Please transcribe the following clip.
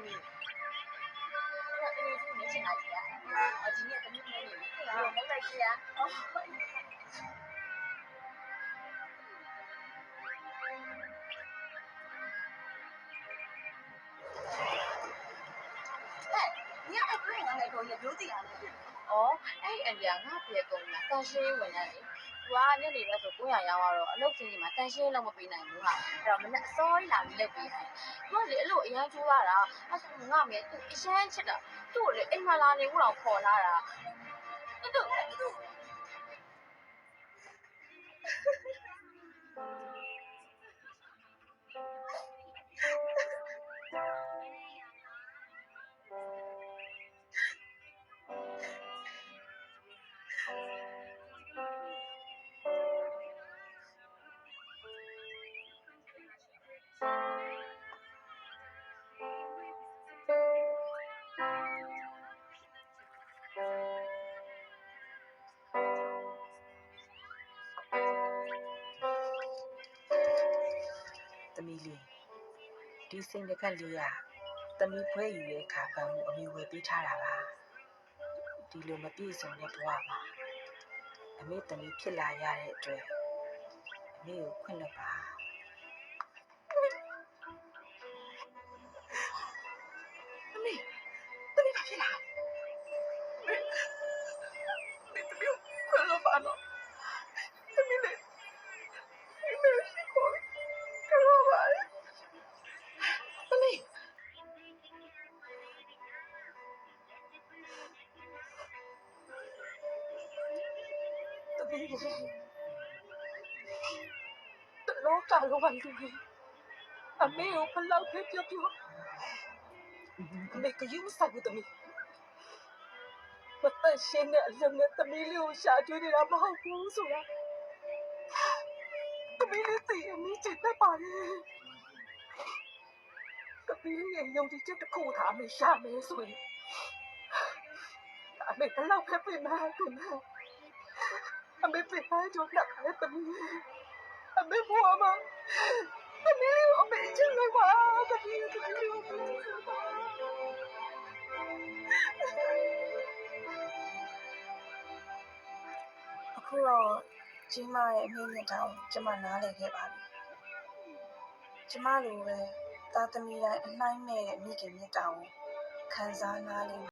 သမီးအဲ့ဒါအနေနဲ့နေချင်လိုက်ကြဒီနေ့သမီးနေနေဟုတ်လောက်လိုက်ကြ你要不然来说也有点了。哦，哎，人家我别讲了，但是我呢，我呢里边是工人养娃咯，老天爷嘛，但是那么被难过哈，然后我们所以哪里来被害，我这路一样做完了，他说我没都一先吃的，做的哎妈拉的我老跑啦啦，都。သမီးလေးဒီစိန်တစ်ခက်လေးကသမီးဖွဲယူရဲ့ခါပန်းမှုအမေဝယ်ပေးထားတာပါဒီလိုမပြည့်စုံတဲ့ဘဝမှာအမေသမီးဖြစ်လာရတဲ့အတွက်အမေကိုခွင့်လွှတ်ပါသမီးဘာဖြစ်လာသမီးခွင့်လွှတ်ပါတော့သမီးလေးရှိခေါ်ခွင့်လွှတ်ပါသမီးလောကလုံးဝလူကြီးအမေကိုဘလောက်ပဲပြောအမေကယူမဆိုင်ဘူးသမီးမသက်ရှင်းတဲ့အလုံးနဲ့သမီးလေးကိုရှာကျွေးနေတာမဟုတ်ဘူးဆိုတာသမီးလေးသိအမေချစ်တတ်ပါတယ်သမီးလေးရဲ့ယုံကြည်ချက်တစ်ခုသာအမေရှာမယ်ဆိုရင်အမေဘလောက်ပဲပြင်မှာအမေပြင်မှာကြောက်တယ်သမီးအမေဘွားမသမီးလေးကိုအမေချစ်လိုက်ပါသမီးလေးကိုချစ်ပါအခုတော့ကြီးမားရဲ့အမေနဲ့တောင်ကျမနားလည်ခဲ့ပါပြီကျမလိုပဲသားသမီးတိုင်းအနှိုင်းမဲ့တဲ့မိခင်မြတ်တောင်ခံစားနားလည်